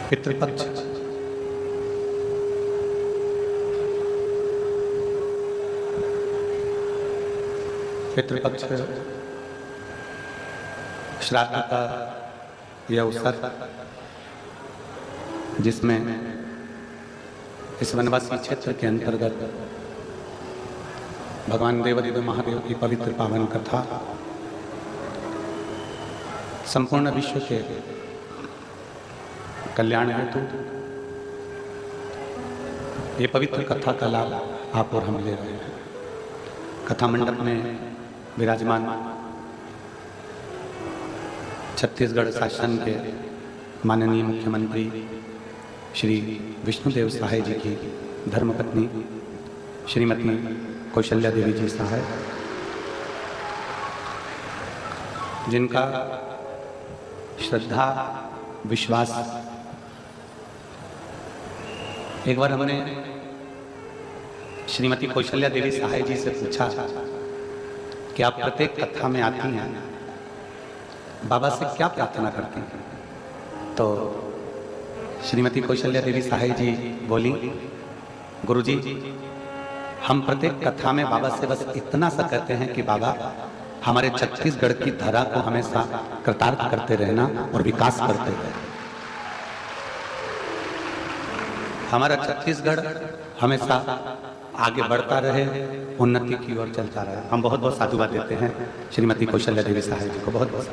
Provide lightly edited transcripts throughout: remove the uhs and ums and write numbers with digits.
पितृपक्ष पितृपक्ष श्राद्ध का यह अवसर जिसमें इस वनवासी क्षेत्र के अंतर्गत भगवान देवदेव महादेव की पवित्र पावन कथा संपूर्ण विश्व के कल्याण हेतु ये पवित्र कथा का लाभ आप और हम ले रहे हैं। कथा मंडप में विराजमान छत्तीसगढ़ शासन के माननीय मुख्यमंत्री श्री विष्णुदेव सहाय जी की धर्मपत्नी श्रीमती कौशल्या देवी जी सहाय, जिनका श्रद्धा विश्वास, एक बार हमने श्रीमती कौशल्या देवी सहाय जी से पूछा कि आप प्रत्येक कथा में आती हैं, बाबा से क्या प्रार्थना करती हैं? तो श्रीमती कौशल्या देवी सहाय जी बोली, गुरुजी, हम प्रत्येक कथा में बाबा से बस इतना सा कहते हैं कि बाबा हमारे छत्तीसगढ़ की धरा को हमेशा कृतार्थ करते रहना और विकास करते रहना। हमारा छत्तीसगढ़ हमेशा आगे बढ़ता रहे, उन्नति की ओर चलता रहे। हम बहुत बहुत साधुवाद देते हैं श्रीमती कौशल्या देवी सहाय जी को, बहुत बहुत।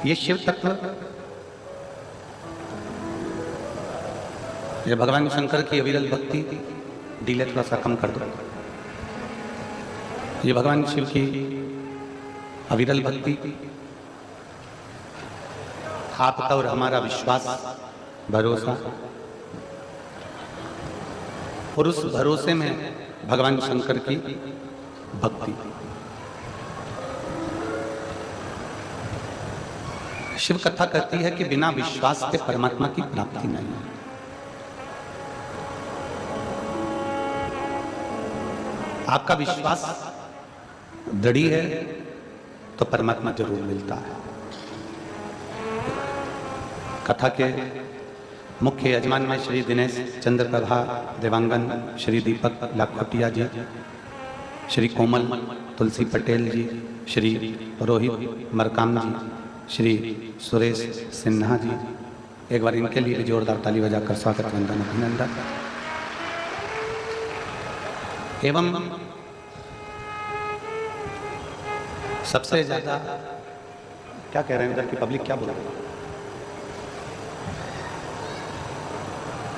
ये शिव तत्व, ये भगवान शंकर की अविरल भक्ति, डीले थोड़ा सा कम कर दो। ये भगवान शिव की अविरल भक्ति, आपका और हमारा विश्वास, भरोसा, और उस भरोसे में भगवान शंकर की भक्ति। शिव कथा कहती है कि बिना विश्वास के परमात्मा की प्राप्ति नहीं है। आपका विश्वास दृढ़ है तो परमात्मा जरूर मिलता है। कथा के मुख्य यजमान में श्री दिनेश चंद्र प्रभा देवांगन, श्री दीपक लाखोटिया जी, श्री कोमल तुलसी पटेल जी, श्री रोहित मरकाम जी, श्री सुरेश सिन्हा जी। एक बार इनके लिए जोरदार ताली बजाकर स्वागत वंदन अभिनंदन। एवं सबसे ज्यादा क्या कह रहे हैं इधर की पब्लिक, क्या बोल रही है?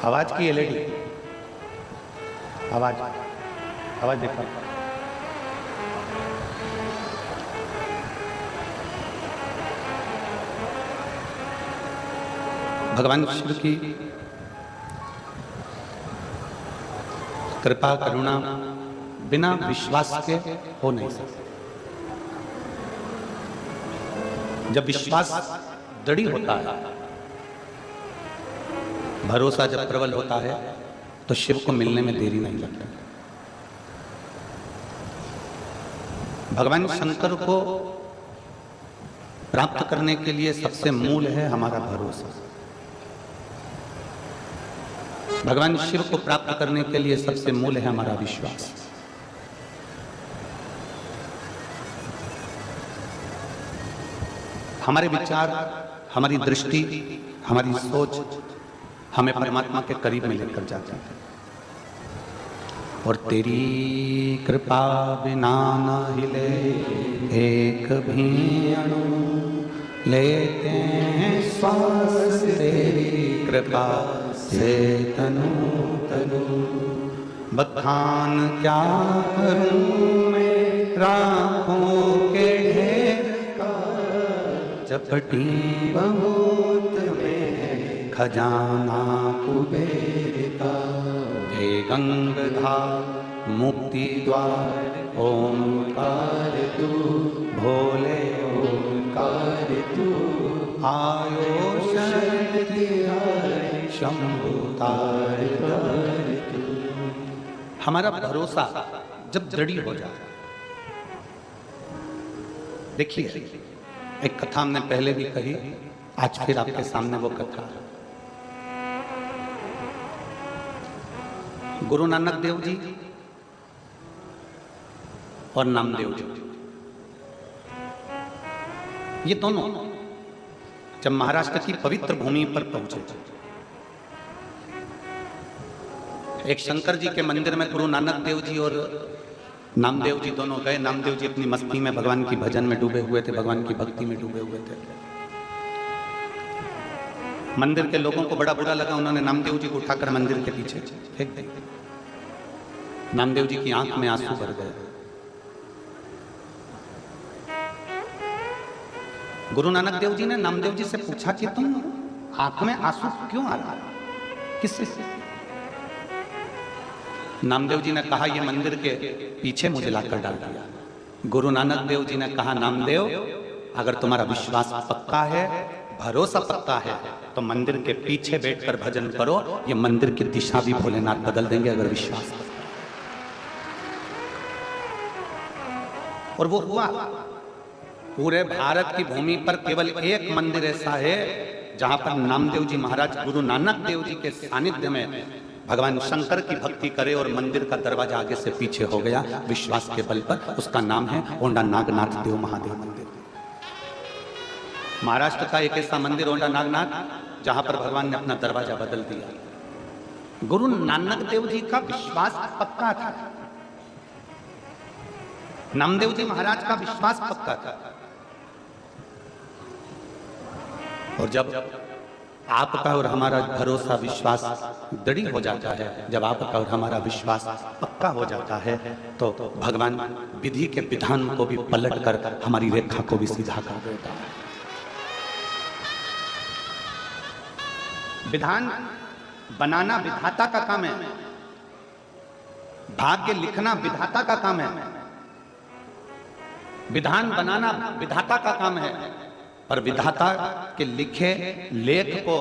आवाज की एलईडी, आवाज आवाज देखो। भगवान शिव की कृपा करुणा बिना विश्वास के हो नहीं सकती। जब विश्वास दृढ़ होता है, भरोसा जब प्रबल होता है, तो शिव को मिलने में देरी नहीं लगती। भगवान शंकर को प्राप्त करने के लिए सबसे मूल है हमारा भरोसा। भगवान शिव को प्राप्त करने के लिए सबसे मूल है हमारा विश्वास। हमारे विचार, हमारी दृष्टि, हमारी सोच हमें परमात्मा के करीब में लेकर जाती है। और तेरी कृपा बिना न हिले एक भी अणु, लेते हैं श्वास तेरी कृपा से तनु तनु। बखान क्या करूं मैं राहों के ढेर का, चपटी बहुत में खजाना कुबेर का। हे गंगाधार मुक्ति द्वार ओंकार तू, भोले ओंकार तू। आयो शक्ति शंभु तार तू। हमारा भरोसा जब दृढ़ हो जाए, देखिए एक कथा हमने पहले भी कही आज फिर आपके सामने वो कथा। गुरु नानक देव जी और नामदेव जी, ये दोनों जब महाराष्ट्र की पवित्र भूमि पर पहुंचे, एक शंकर जी के मंदिर में गुरु नानक देव जी और नामदेव जी दोनों गए। नामदेव जी अपनी मस्ती में भगवान की भजन में डूबे हुए थे, भगवान की भक्ति में डूबे हुए थे। मंदिर के लोगों को बड़ा बुरा लगा, उन्होंने नामदेव जी को उठाकर मंदिर के पीछे फेंक दिया। नामदेव जी की आंख में आंसू भर गए। गुरु नानक देव जी ने नामदेव जी से पूछा कि तुम आंख में आंसू क्यों आ रहा, किससे? नामदेव जी ने कहा, ये मंदिर के पीछे मुझे लाकर डाल दिया। गुरु नानक देव जी ने कहा, नामदेव अगर तुम्हारा विश्वास पक्का है, भरोसा पक्का है, तो मंदिर के पीछे बैठकर भजन करो, ये मंदिर की दिशा भी भोलेनाथ बदल देंगे अगर विश्वास पक्का। और वो हुआ। पूरे भारत की भूमि पर केवल एक मंदिर ऐसा है जहां पर नामदेव जी महाराज गुरु नानक देव जी के सानिध्य में भगवान शंकर की भक्ति करे और मंदिर का दरवाजा आगे से पीछे हो गया विश्वास के बल पर। उसका नाम है ओंडा नागनाथ देव महादेव मंदिर। महाराष्ट्र का एक ऐसा मंदिर ओंडा नागनाथ जहां पर भगवान ने अपना दरवाजा बदल दिया। गुरु नानक देव जी का विश्वास पक्का था, नामदेव जी महाराज का विश्वास पक्का था। और जब आपका और हमारा भरोसा विश्वास दृढ़ हो जाता है, जब आपका और हमारा विश्वास पक्का हो जाता है, तो भगवान विधि के विधान को भी पलट कर हमारी रेखा को भी सीधा कर देता है। विधान बनाना विधाता का काम है, भाग्य लिखना विधाता का काम है, विधान बनाना विधाता का काम है। पर विधाता के लिखे लेख को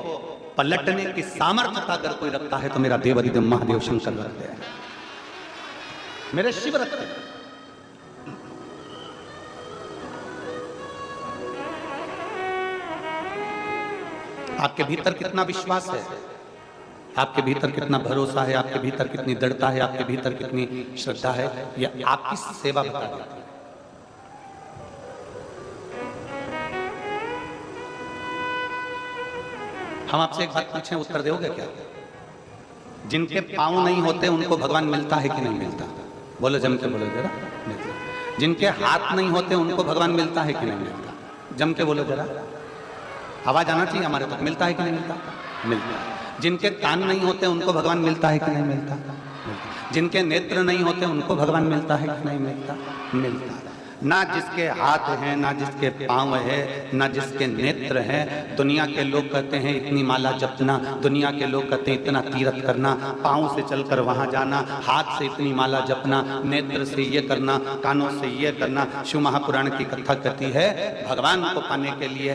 पलटने की सामर्थ्यता अगर कोई रखता है तो मेरा देव अधिदेव महादेव शंकर रखते हैं, मेरे शिव रखते हैं। आपके भीतर कितना विश्वास है, आपके भीतर कितना भरोसा है, आपके भीतर कितनी दृढ़ता है, आपके भीतर कितनी श्रद्धा है, यह आपकी सेवा बता देती है। हम आपसे एक बात पूछें, उत्तर दोगे क्या? जिनके पांव नहीं होते उनको भगवान मिलता है कि नहीं मिलता? बोलो, जम के बोलो जरा। जिनके हाथ नहीं होते उनको भगवान मिलता है कि नहीं मिलता? जम के बोलो जरा, आवाज आना चाहिए हमारे तक। मिलता है कि नहीं मिलता? मिलता है। जिनके कान नहीं होते उनको भगवान मिलता है कि नहीं मिलता? जिनके नेत्र नहीं होते उनको भगवान मिलता है कि नहीं मिलता? मिलता है। ना जिसके हाथ हैं, ना जिसके पांव है, ना जिसके नेत्र हैं, दुनिया के लोग कहते हैं इतनी माला जपना, दुनिया के लोग कहते हैं इतना तीर्थ करना, पांव से चलकर वहां जाना, हाथ से इतनी माला जपना, नेत्र से ये करना, कानों से ये करना। शिव महापुराण की कथा कहती है भगवान को पाने के लिए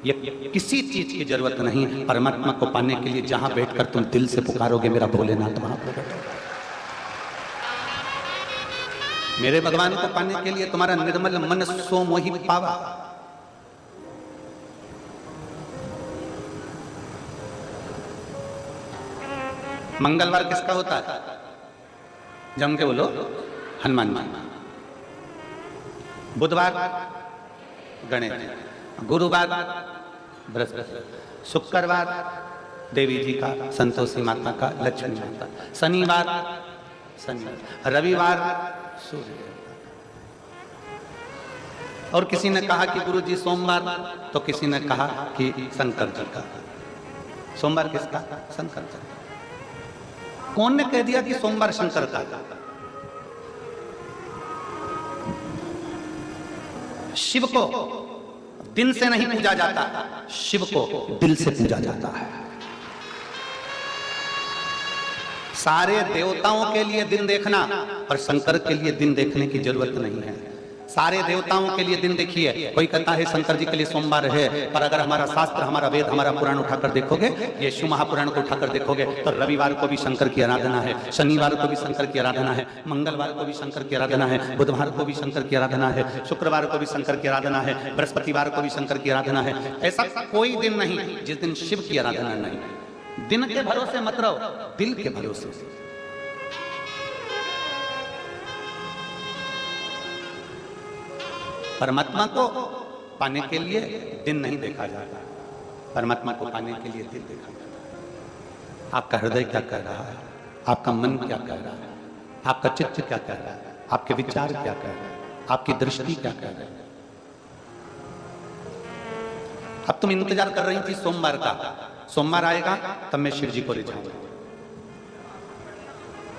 ये किसी चीज की जरूरत नहीं, परमात्मा को पाने के लिए जहां बैठकर तुम दिल से पुकारोगे मेरा भोलेनाथ वहां प्रकट होगा। मेरे भगवान को पाने के लिए तुम्हारा निर्मल मन सो मोहि पावा। मंगलवार किसका होता है? जम के बोलो, हनुमान जी। बुधवार गणेश जी, गुरुवार बृहस्पति, शुक्रवार देवी जी का, संतोषी माता का, लक्ष्मी माता, शनिवार रविवार सूर्य। और किसी ने कहा कि गुरु जी सोमवार, तो किसी ने कहा कि शंकर जी का। सोमवार किसका? शंकर जी। कौन ने कह दिया कि सोमवार शंकर का? शिव को दिन से नहीं पूजा जाता, शिव को दिल से पूजा जाता है। सारे देवताओं के लिए दिन देखना और शंकर के लिए दिन देखने की जरूरत नहीं है। सारे देवताओं के लिए दिन देखिए, कोई कहता है शंकर जी के लिए सोमवार है, पर अगर हमारा शास्त्र, हमारा वेद, हमारा पुराण उठाकर देखोगे, ये शिव महापुराण को उठाकर देखोगे तो रविवार को भी शंकर की आराधना है, शनिवार को भी शंकर की आराधना है, मंगलवार को भी शंकर की आराधना है, बुधवार को भी शंकर की आराधना है, शुक्रवार को भी शंकर की आराधना है, बृहस्पतिवार को भी शंकर की आराधना है। ऐसा कोई दिन नहीं जिस दिन शिव की आराधना नहीं। दिन के भरोसे मत रहो, दिल के भरोसे। परमात्मा को पाने के लिए दिन नहीं देखा जाता, परमात्मा को पाने के लिए दिल देखा जाता। आपका हृदय क्या कह रहा है, आपका मन क्या कह रहा है, आपका चित्त क्या कह रहा है, आपके विचार क्या कह रहे हैं, आपकी दृष्टि क्या कह रहे हैं। अब तुम इंतजार कर रही थी सोमवार का, सोमवार आएगा तब मैं शिव जी को रिझाऊंगा,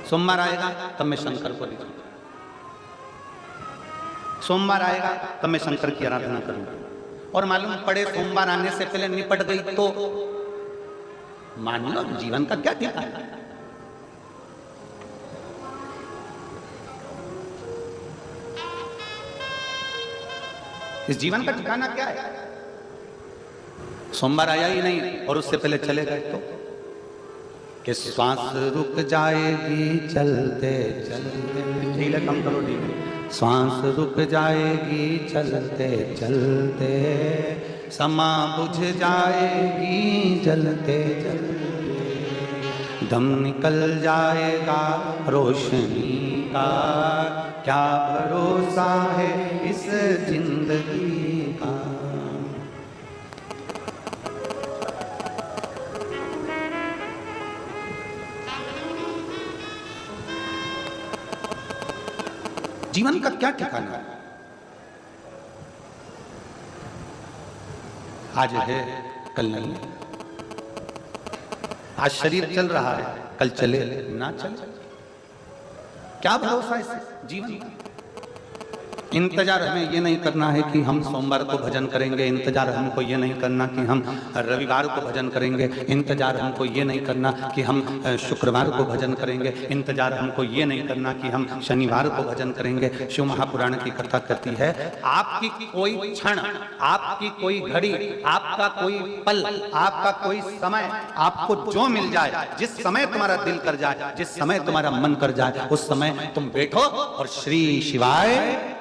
सोमवार आएगा तब मैं शंकर को रिझाऊंगा, सोमवार आएगा तब मैं शंकर की आराधना करूंगा। और मालूम पड़े सोमवार आने से पहले निपट गई तो मान लो जीवन का क्या ठिकाना है। इस जीवन का ठिकाना क्या है? सोमवार आया ही नहीं और उससे पहले चले गए तो कि श्वास रुक जाएगी चलते चलते, कम करो डी, श्वास रुक जाएगी चलते चलते, समा बुझ जाएगी जलते जलते, दम निकल जाएगा रोशनी का, क्या भरोसा है इस जिंदगी का। जीवन का क्या ठिकाना है? आज है कल नहीं, आज शरीर चल रहा है कल चले ना चले, क्या भरोसा इस जीवन का। इंतजार हमें ये नहीं करना है कि हम सोमवार को भजन करेंगे, इंतजार हमको ये नहीं करना कि हम रविवार को भजन करेंगे, इंतजार हमको ये नहीं करना कि हम शुक्रवार को भजन करेंगे, इंतजार हमको ये नहीं करना कि हम शनिवार को भजन करेंगे। शिव महापुराण की कथा कहती है, आपकी कोई क्षण, आपकी कोई घड़ी, आपका कोई पल, आपका कोई समय, आपको जो मिल जाए, जिस समय तुम्हारा दिल कर जाए, जिस समय तुम्हारा मन कर जाए, उस समय तुम बैठो और श्री शिवाय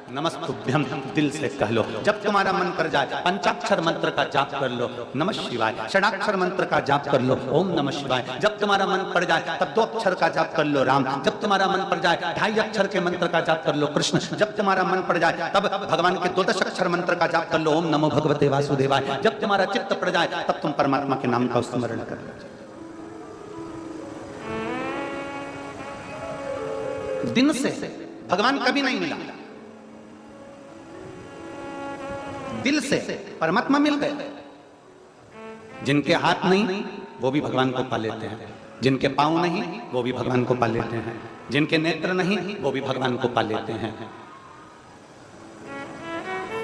नमस्तुभ्यम दिल से कह लो। जब तुम्हारा मन कर जाए पंचाक्षर मंत्र का जाप कर लो, नमः शिवाय, षडाक्षर मंत्र का जाप कर लो, ओम नमः शिवाय। जब तुम्हारा मन पड़ जाए तब 2 अक्षर का जाप कर लो, राम। जब तुम्हारा मन पड़ जाए 2.5 अक्षर के मंत्र का जाप कर लो, कृष्ण। जब तुम्हारा मन पड़ जाए तब भगवान के 12 अक्षर मंत्र का जाप कर लो, ओम नमो भगवते वासुदेवाय। जब तुम्हारा चित्त पड़ जाए तब तुम परमात्मा के नाम का स्मरण कर लो। दिन से भगवान कभी नहीं मिला, दिल से परमात्मा मिल गए। जिनके हाथ नहीं वो भी भगवान को पा लेते हैं, जिनके पांव नहीं वो भी भगवान को पा लेते हैं, जिनके नेत्र नहीं वो भी भगवान को पा लेते हैं,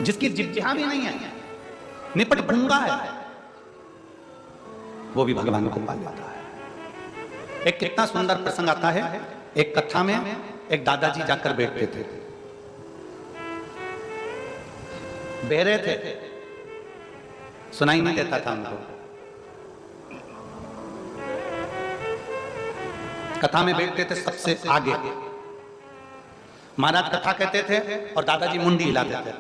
जिसकी जिह्वा भी नहीं है, निपट गूंगा है, वो भी भगवान को पा लेता है। एक कितना सुंदर प्रसंग आता है, एक कथा में एक दादाजी जाकर बैठते थे, बहरे थे, सुनाई नहीं देता था उनको। कथा में बैठते थे सबसे आगे, महाराज कथा कहते थे और दादाजी मुंडी हिलाते थे।